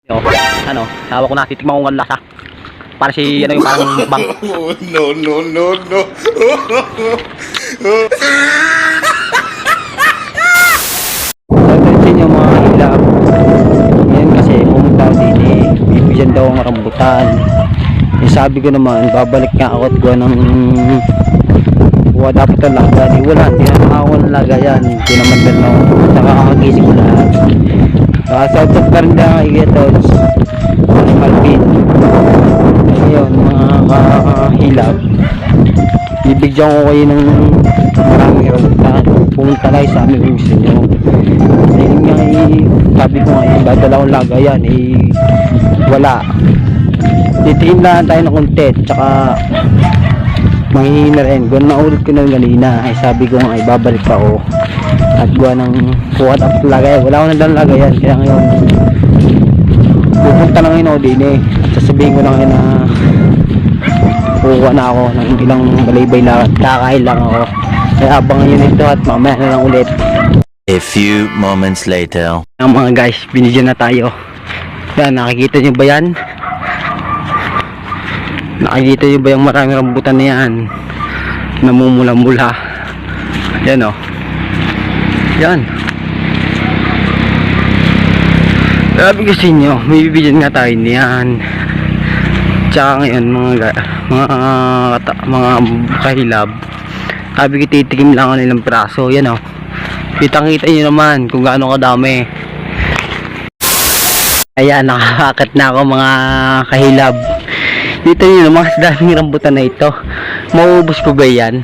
Ano, tawa ko na, titikman ko ng lasa. Para si, ano yung parang bang. Oh, no, no, no, no. Pagdating yung mga hilap. Ngayon kasi, pumunta ako din eh. Bibigyan daw ang rambutan. Eh, sabi ko naman, babalik nga ako at gawa ng dapat ang laga. Di wala, hindi na ako ng laga yan. Hindi naman gano'n. Saka kakagising ko lahat. South pa rin lang ikitods. Malpin. Ngayon, mga kahilap. Bibigyan ko kayo ng maraming rambutan. Pumunta kayo sa amin kung gusto nyo. Ayun nga sabi ko nga dadala akong laga yan wala. Titigim lang tayo ng konti. Tsaka manghihingi na rin. Gano'n na ulit ko na ganina. Sabi ko nga babalik pa ako. At gawa ng kuhat up laga yan. Wala akong nandalang laga yan. Kaya ngayon pupunta lang ngayon ako din at sasabihin ko lang ngayon na kukuha na ako ng ilang balaybay lang at kakain lang ako. Kaya abangan nyo nito at mamaya na lang ulit. A few moments later. Mga guys, binigyan na tayo. Yan, nakikita nyo ba yan? Nakikita nyo ba yung maraming rambutan na yan? Namumula-mula. Yan o. Yan. Sabi kasi nyo, may bibigyan nga tayo niyan. Tsaka ngayon mga kahilab. Sabi ko titikim lang ako nilang praso. Yan o. Kitang-kita nyo naman kung gaano kadami. Ayan, nakakakat na ako mga kahilab. Dito nyo naman, mas daming rambutan na ito. Mauubos ko ba yan?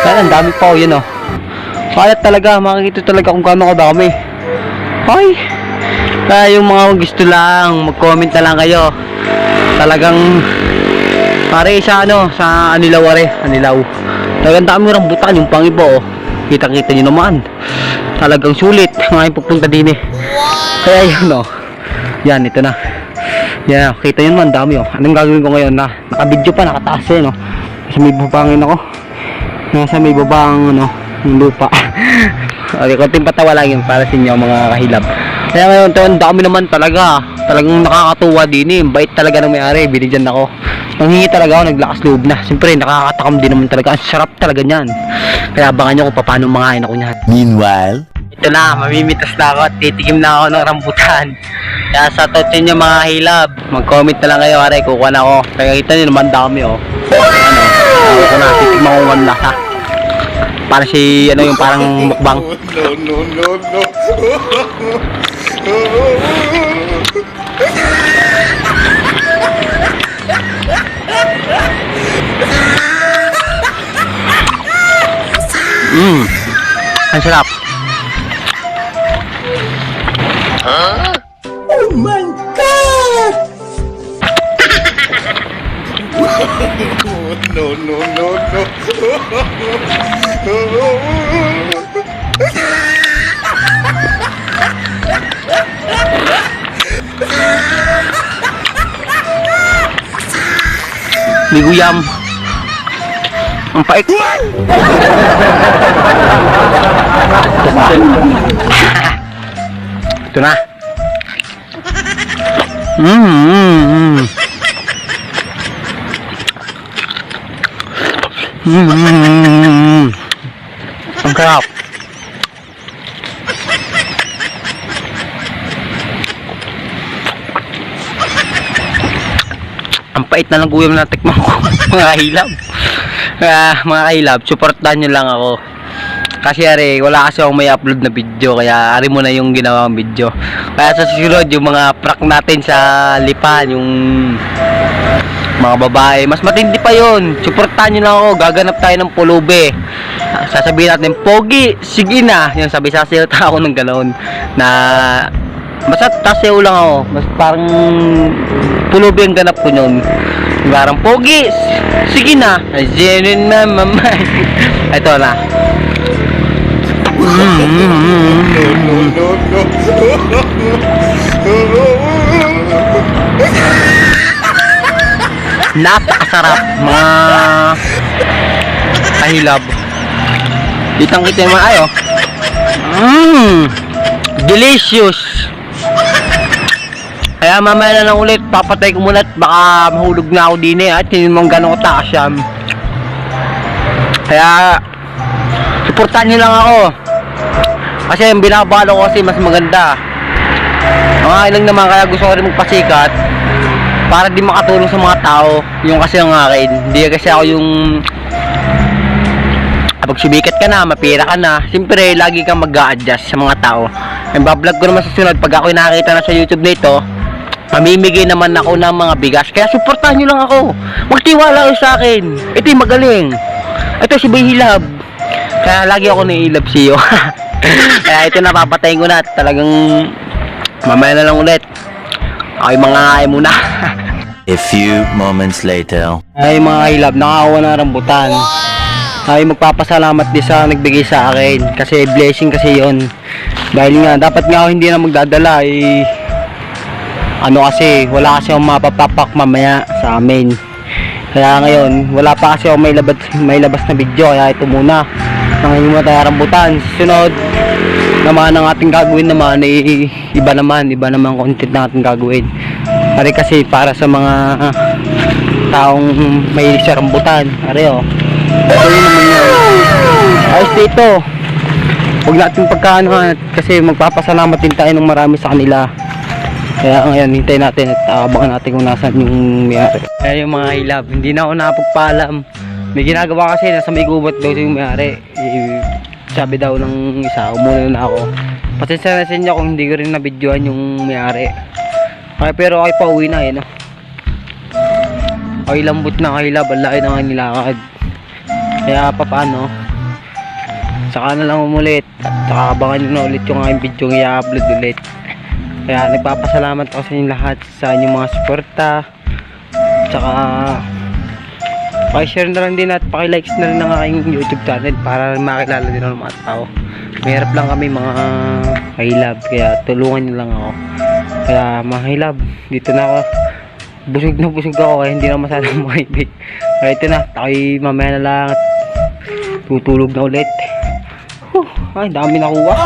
Kaya ang dami pa o, yun o. Kaya talaga, makikita talaga kung gaano kadami. Ay! Kaya yung mga gusto lang, mag-comment na lang kayo. Talagang pare sa sa Anilaw Anilaw. Talagang daming rambutan, yung pangiba o. Kitang-kita nyo naman. Talagang sulit. Ngayon pupunta din eh. Kaya yun o. Yan, ito na. Yan, kita nyo naman, dami o. Anong gagawin ko ngayon na? Nakabidyo pa, nakataas eh no. Nasa may babangin ako. Nasa may babang yung lupa. Okay, konting patawa lang yun para sa inyo mga kahilab. Kaya ngayon ito, ang dami naman talaga. Talagang nakakatuwa din eh. Bait talaga ng may-ari. Binigyan ako. Nanghingi talaga ako, naglakas loob na. Siyempre, nakakatakam din naman talaga. Ang sarap talaga niyan. Kaya abangan nyo kung paano mangain ako niyan. Meanwhile, Ito na, mamimitas na ako at titikim na ako ng rambutan. Kaya sa totoo nyo mga hilab, mag-comment na lang kayo, aray, kukuha na ako. Kaya kita nyo naman dami oh. Ako na, titikman ko ng lasa. Para si, yung parang mukbang. No, no, no, no. Ang sarap. Oh my God! No, no, no, no. Liguyam. Ang pait. Ito na. Ang sarap. Ang pait na lang guyam na tikman ko. Mga hilab. Mga kahilab, supportahan nyo lang ako. Kasi wala kasi akong may upload na video. Kaya ari mo na yung ginawang video. Kaya sa susunod, yung mga prank natin sa lipan, yung mga babae, mas matindi pa yun. Supportahan nyo lang ako. Gaganap tayo ng pulube. Sasabihin natin, Pogi, sige na. Yung sabi-sasayaw ako ng ganoon. Na basta tasayaw lang ako. Mas parang pulube ang ganap ko yun. Parang Pogi, sige na. Genuine na mamay. Ito na. No, no, no, no. Napakasarap mga kahilab. Kitang-kita naman ayo. Delicious. Kaya mamaya na lang ulit, papatay ko muna at baka mahulog na ako din at hindi mong gano'ng kataas yan. Kaya, suportahan nyo lang ako. Kasi yung binabalo ko kasi mas maganda. Mga ilang naman kaya gusto ko rin magpasikat para di makatulong sa mga tao. Yung kasi ang akin, hindi kasi ako yung pag sumikat ka na, mapira ka na, siyempre lagi kang mag-a-adjust sa mga tao. Yung bablog ko naman sa sunod, pag ako nakita na sa YouTube nito, mamimigay naman ako ng mga bigas. Kaya suportahan nyo lang ako. Magtiwala kayo sa akin. Ito'y magaling. Ito si Bayhilab. Kaya lagi ako nai-love siyo. Kaya ito napapatayin ko na. Talagang mamaya na lang ulit. Ay mga ngaay muna. A few moments later. Ay mga hilab, nakakuha na rambutan. Ay magpapasalamat din sa nagbigay sa akin. Kasi blessing kasi yon. Dahil nga, dapat nga ako hindi na magdadala. Ano kasi, wala kasi akong mapapapak mamaya sa amin. Kaya ngayon, wala pa kasi akong may labas na video. Kaya ito muna. Nangayon muna tayo rambutan. Sunod naman ang ating gagawin naman ay iba naman content na ating gagawin. Pare kasi para sa mga taong may sa rambutan. Pare oh. Ito yun naman yan. Ayos dito. Huwag natin pagkaanuhan kasi magpapasalamat din tayo ng marami sa kanila. Kaya ngayon hintayin natin at abangan natin kung nasan yung mayari. Kaya yung mga hilab, hindi na ako nakapagpaalam. May ginagawa kasi nasa may gubat daw yung mayari. Sabi daw ng isa, umuna na ako. Pasensya na sa inyo kung hindi ko rin na-videoan yung mayari. Kaya pero okay pa uwi na no. Okay lambot na kahilab, ang laki na nga nilakad. Kaya paano, saka na lang umulit at saka abangan nyo na ulit yung aking video ng i-upload ulit. Kaya nagpapasalamat ako sa inyo lahat sa inyong mga suporta. Tsaka pakishare na lang din at pakilikes na rin ng aking YouTube channel para makilala din ng mga tao. Mahirap lang kami mga kahilab, kaya tulungan nyo lang ako. Kaya mga kahilab, dito na ako. Busog na busog ako kaya hindi na masyadong makibig. Kaya ito na, tako'y mamaya na lang at tutulog na ulit. Ay, dami nakuha.